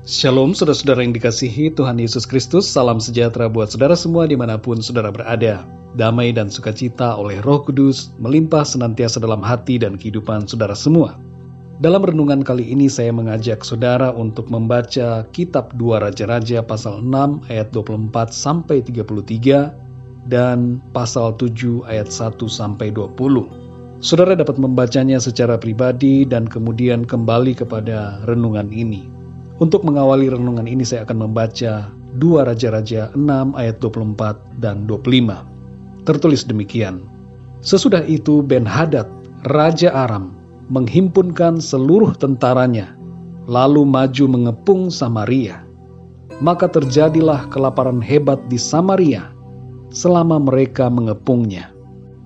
Shalom saudara-saudara yang dikasihi Tuhan Yesus Kristus, salam sejahtera buat saudara semua dimanapun saudara berada. Damai dan sukacita oleh Roh Kudus melimpah senantiasa dalam hati dan kehidupan saudara semua. Dalam renungan kali ini saya mengajak saudara untuk membaca kitab 2 Raja-Raja pasal 6 ayat 24 sampai 33 dan pasal 7 ayat 1 sampai 20. Saudara dapat membacanya secara pribadi dan kemudian kembali kepada renungan ini. Untuk mengawali renungan ini saya akan membaca 2 Raja-Raja 6 ayat 24 dan 25. Tertulis demikian. Sesudah itu Ben-Hadad, Raja Aram, menghimpunkan seluruh tentaranya, lalu maju mengepung Samaria. Maka terjadilah kelaparan hebat di Samaria selama mereka mengepungnya.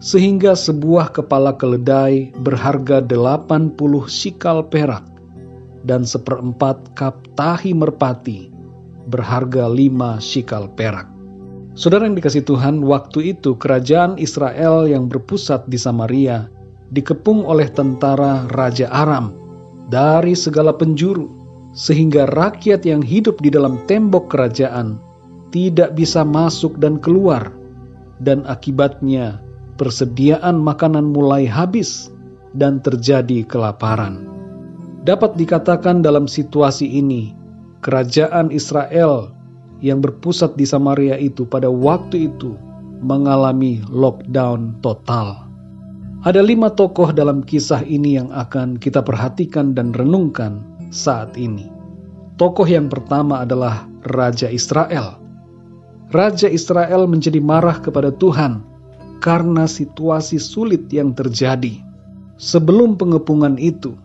Sehingga sebuah kepala keledai berharga 80 sikal perak dan 1/4 kap tahi merpati berharga 5 sikal perak. Saudara yang dikasihi Tuhan, waktu itu kerajaan Israel yang berpusat di Samaria dikepung oleh tentara Raja Aram dari segala penjuru, sehingga rakyat yang hidup di dalam tembok kerajaan tidak bisa masuk dan keluar, dan akibatnya persediaan makanan mulai habis dan terjadi kelaparan. Dapat dikatakan dalam situasi ini, kerajaan Israel yang berpusat di Samaria itu pada waktu itu mengalami lockdown total. Ada 5 tokoh dalam kisah ini yang akan kita perhatikan dan renungkan saat ini. Tokoh yang pertama adalah Raja Israel. Raja Israel menjadi marah kepada Tuhan karena situasi sulit yang terjadi. Sebelum pengepungan itu,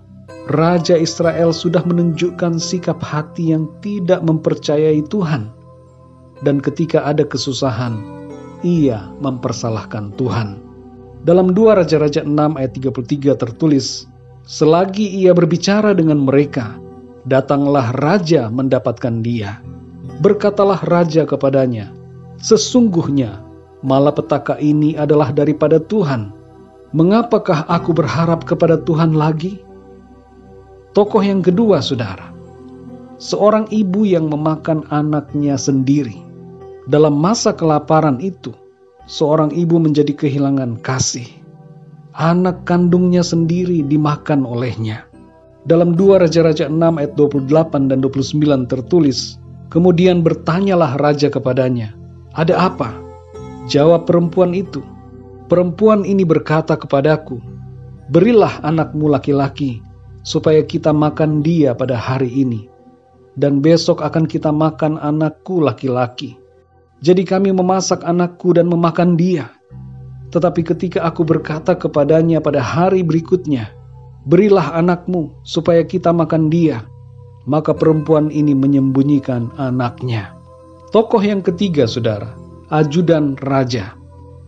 Raja Israel sudah menunjukkan sikap hati yang tidak mempercayai Tuhan. Dan ketika ada kesusahan, ia mempersalahkan Tuhan. Dalam 2 Raja-Raja 6 ayat 33 tertulis, selagi ia berbicara dengan mereka, datanglah raja mendapatkan dia. Berkatalah raja kepadanya, sesungguhnya malapetaka ini adalah daripada Tuhan. Mengapakah aku berharap kepada Tuhan lagi? Tokoh yang kedua, saudara, seorang ibu yang memakan anaknya sendiri. Dalam masa kelaparan itu, seorang ibu menjadi kehilangan kasih. Anak kandungnya sendiri dimakan olehnya. Dalam 2 Raja-Raja 6 ayat 28 dan 29 tertulis, kemudian bertanyalah raja kepadanya, ada apa? Jawab perempuan itu, perempuan ini berkata kepadaku, berilah anakmu laki-laki, supaya kita makan dia pada hari ini, dan besok akan kita makan anakku laki-laki. Jadi kami memasak anakku dan memakan dia. Tetapi ketika aku berkata kepadanya pada hari berikutnya, berilah anakmu supaya kita makan dia, maka perempuan ini menyembunyikan anaknya. Tokoh yang ketiga, saudara, ajudan raja.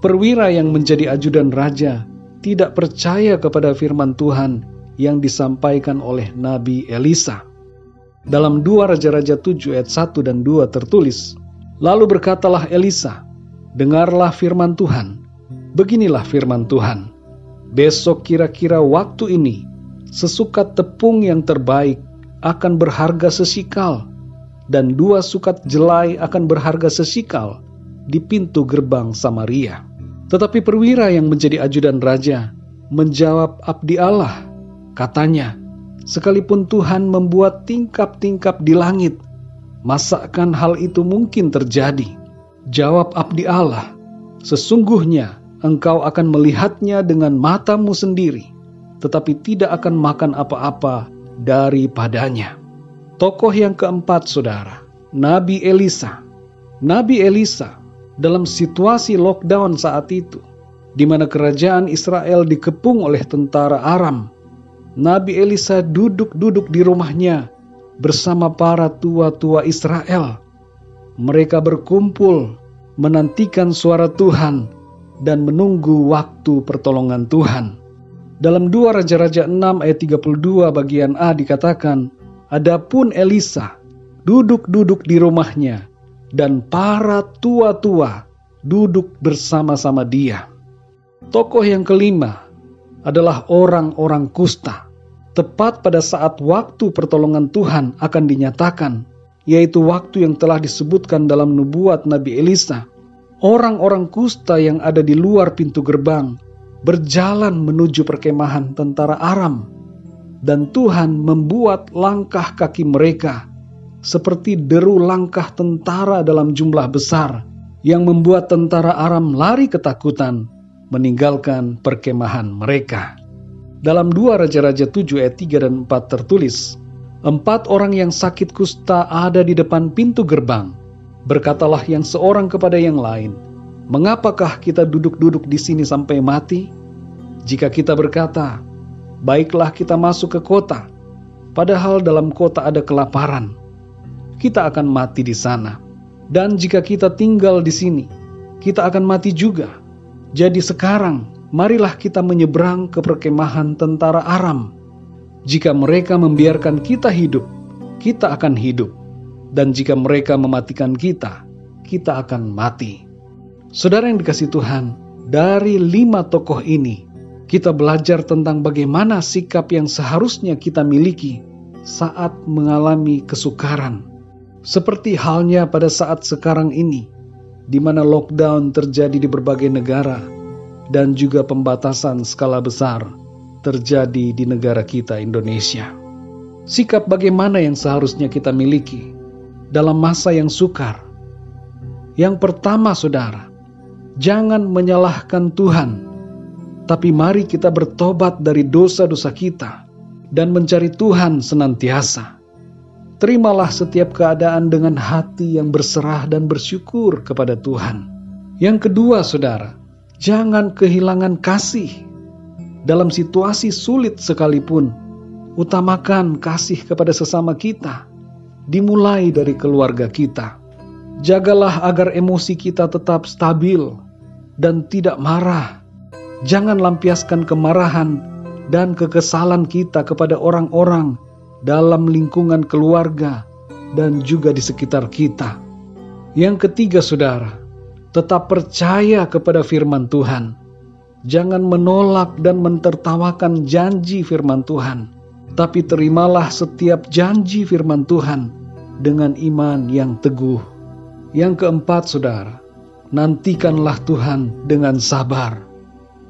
Perwira yang menjadi ajudan raja tidak percaya kepada firman Tuhan yang disampaikan oleh Nabi Elisa. Dalam 2 Raja-Raja 7 ayat 1 dan 2 tertulis, lalu berkatalah Elisa, dengarlah firman Tuhan. Beginilah firman Tuhan, besok kira-kira waktu ini, sesukat tepung yang terbaik akan berharga sesikal, dan 2 sukat jelai akan berharga sesikal di pintu gerbang Samaria. Tetapi perwira yang menjadi ajudan raja menjawab abdi Allah. Katanya, sekalipun Tuhan membuat tingkap-tingkap di langit, masakan hal itu mungkin terjadi? Jawab abdi Allah, sesungguhnya engkau akan melihatnya dengan matamu sendiri, tetapi tidak akan makan apa-apa daripadanya. Tokoh yang keempat, saudara, Nabi Elisa. Nabi Elisa dalam situasi lockdown saat itu, di mana kerajaan Israel dikepung oleh tentara Aram, Nabi Elisa duduk-duduk di rumahnya bersama para tua-tua Israel. Mereka berkumpul menantikan suara Tuhan dan menunggu waktu pertolongan Tuhan. Dalam 2 Raja-Raja 6 ayat 32 bagian A dikatakan, adapun Elisa duduk-duduk di rumahnya dan para tua-tua duduk bersama-sama dia. Tokoh yang kelima adalah orang-orang kusta. Tepat pada saat waktu pertolongan Tuhan akan dinyatakan, yaitu waktu yang telah disebutkan dalam nubuat Nabi Elisa. Orang-orang kusta yang ada di luar pintu gerbang berjalan menuju perkemahan tentara Aram, dan Tuhan membuat langkah kaki mereka seperti deru langkah tentara dalam jumlah besar, yang membuat tentara Aram lari ketakutan meninggalkan perkemahan mereka. Dalam 2 Raja-Raja 7 ayat 3 dan 4 tertulis, 4 orang yang sakit kusta ada di depan pintu gerbang. Berkatalah yang seorang kepada yang lain, "Mengapakah kita duduk-duduk di sini sampai mati? Jika kita berkata, baiklah kita masuk ke kota, padahal dalam kota ada kelaparan, kita akan mati di sana. Dan jika kita tinggal di sini, kita akan mati juga. Jadi sekarang, marilah kita menyeberang ke perkemahan tentara Aram. Jika mereka membiarkan kita hidup, kita akan hidup. Dan jika mereka mematikan kita, kita akan mati." Saudara yang dikasihi Tuhan, dari 5 tokoh ini, kita belajar tentang bagaimana sikap yang seharusnya kita miliki saat mengalami kesukaran. Seperti halnya pada saat sekarang ini, di mana lockdown terjadi di berbagai negara, dan juga pembatasan skala besar terjadi di negara kita Indonesia. Sikap bagaimana yang seharusnya kita miliki dalam masa yang sukar? Yang pertama, saudara, jangan menyalahkan Tuhan, tapi mari kita bertobat dari dosa-dosa kita dan mencari Tuhan senantiasa. Terimalah setiap keadaan dengan hati yang berserah dan bersyukur kepada Tuhan. Yang kedua, saudara, jangan kehilangan kasih. Dalam situasi sulit sekalipun, utamakan kasih kepada sesama kita, dimulai dari keluarga kita. Jagalah agar emosi kita tetap stabil dan tidak marah. Jangan lampiaskan kemarahan dan kekesalan kita kepada orang-orang dalam lingkungan keluarga dan juga di sekitar kita. Yang ketiga, saudara, tetap percaya kepada firman Tuhan. Jangan menolak dan mentertawakan janji firman Tuhan, tapi terimalah setiap janji firman Tuhan dengan iman yang teguh. Yang keempat, saudara, nantikanlah Tuhan dengan sabar.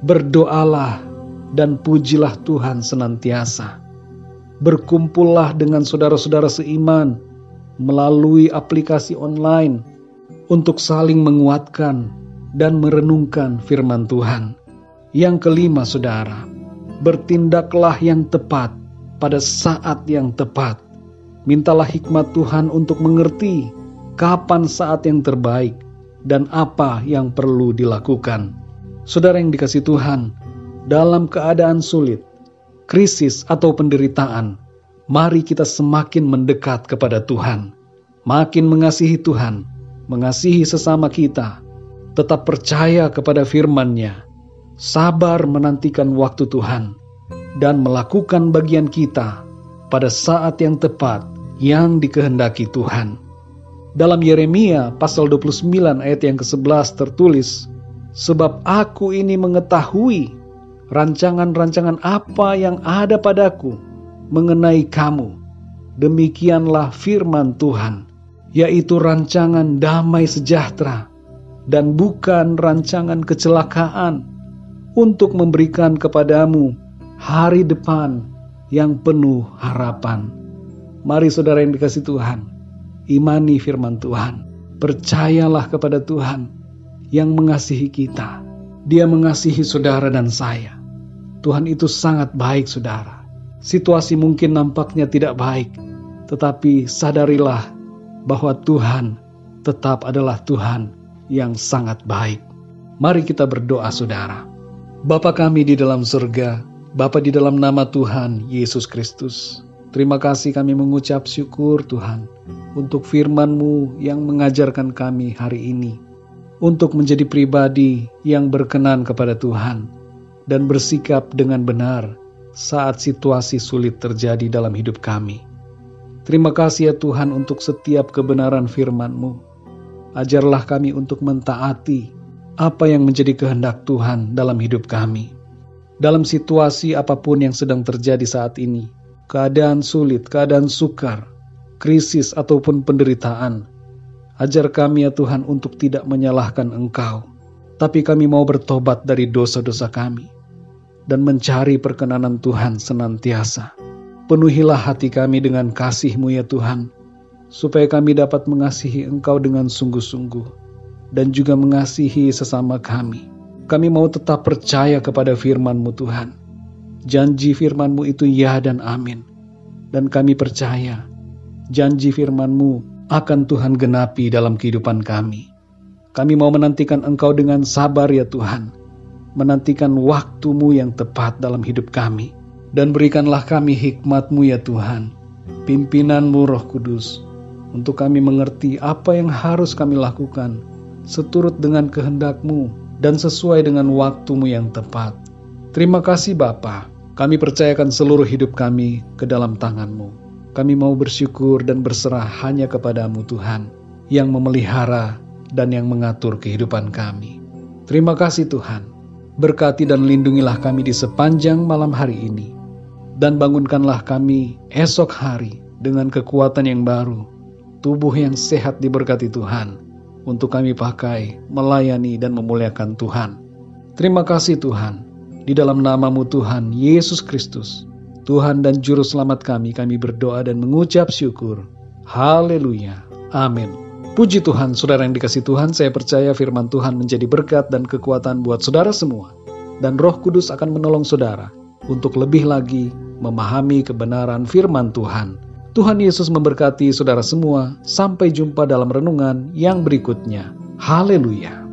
Berdoalah dan pujilah Tuhan senantiasa. Berkumpullah dengan saudara-saudara seiman melalui aplikasi online untuk saling menguatkan dan merenungkan firman Tuhan. Yang kelima, saudara, bertindaklah yang tepat pada saat yang tepat. Mintalah hikmat Tuhan untuk mengerti kapan saat yang terbaik dan apa yang perlu dilakukan. Saudara yang dikasihi Tuhan, dalam keadaan sulit, krisis atau penderitaan, mari kita semakin mendekat kepada Tuhan, makin mengasihi Tuhan, mengasihi sesama kita, tetap percaya kepada firman-Nya, sabar menantikan waktu Tuhan, dan melakukan bagian kita pada saat yang tepat yang dikehendaki Tuhan. Dalam Yeremia pasal 29 ayat yang ke-11 tertulis, "Sebab aku ini mengetahui rancangan-rancangan apa yang ada padaku mengenai kamu. Demikianlah firman Tuhan, yaitu rancangan damai sejahtera dan bukan rancangan kecelakaan, untuk memberikan kepadamu hari depan yang penuh harapan." Mari saudara yang dikasihi Tuhan, imani firman Tuhan. Percayalah kepada Tuhan yang mengasihi kita. Dia mengasihi saudara dan saya. Tuhan itu sangat baik, saudara. Situasi mungkin nampaknya tidak baik, tetapi sadarilah bahwa Tuhan tetap adalah Tuhan yang sangat baik. Mari kita berdoa, saudara. Bapa kami di dalam surga, Bapa di dalam nama Tuhan Yesus Kristus, terima kasih kami mengucap syukur Tuhan untuk firman-Mu yang mengajarkan kami hari ini untuk menjadi pribadi yang berkenan kepada Tuhan dan bersikap dengan benar saat situasi sulit terjadi dalam hidup kami. Terima kasih ya Tuhan untuk setiap kebenaran firman-Mu. Ajarlah kami untuk mentaati apa yang menjadi kehendak Tuhan dalam hidup kami. Dalam situasi apapun yang sedang terjadi saat ini, keadaan sulit, keadaan sukar, krisis ataupun penderitaan. Ajar kami ya Tuhan untuk tidak menyalahkan Engkau, tapi kami mau bertobat dari dosa-dosa kami dan mencari perkenanan Tuhan senantiasa. Penuhilah hati kami dengan kasih-Mu ya Tuhan, supaya kami dapat mengasihi Engkau dengan sungguh-sungguh dan juga mengasihi sesama kami. Kami mau tetap percaya kepada firman-Mu Tuhan. Janji firman-Mu itu ya dan amin. Dan kami percaya janji firman-Mu akan Tuhan genapi dalam kehidupan kami. Kami mau menantikan Engkau dengan sabar ya Tuhan, menantikan waktu-Mu yang tepat dalam hidup kami. Dan berikanlah kami hikmat-Mu ya Tuhan, pimpinan-Mu Roh Kudus, untuk kami mengerti apa yang harus kami lakukan, seturut dengan kehendak-Mu dan sesuai dengan waktu-Mu yang tepat. Terima kasih Bapa, kami percayakan seluruh hidup kami ke dalam tangan-Mu. Kami mau bersyukur dan berserah hanya kepada-Mu Tuhan, yang memelihara dan yang mengatur kehidupan kami. Terima kasih Tuhan, berkati dan lindungilah kami di sepanjang malam hari ini. Dan bangunkanlah kami esok hari dengan kekuatan yang baru, tubuh yang sehat diberkati Tuhan, untuk kami pakai, melayani dan memuliakan Tuhan. Terima kasih Tuhan, di dalam nama-Mu Tuhan Yesus Kristus, Tuhan dan Juru Selamat kami berdoa dan mengucap syukur. Haleluya. Amin. Puji Tuhan, saudara yang dikasihi Tuhan, saya percaya firman Tuhan menjadi berkat dan kekuatan buat saudara semua. Dan Roh Kudus akan menolong saudara untuk lebih lagi memahami kebenaran firman Tuhan. Tuhan Yesus memberkati saudara semua. Sampai jumpa dalam renungan yang berikutnya. Haleluya.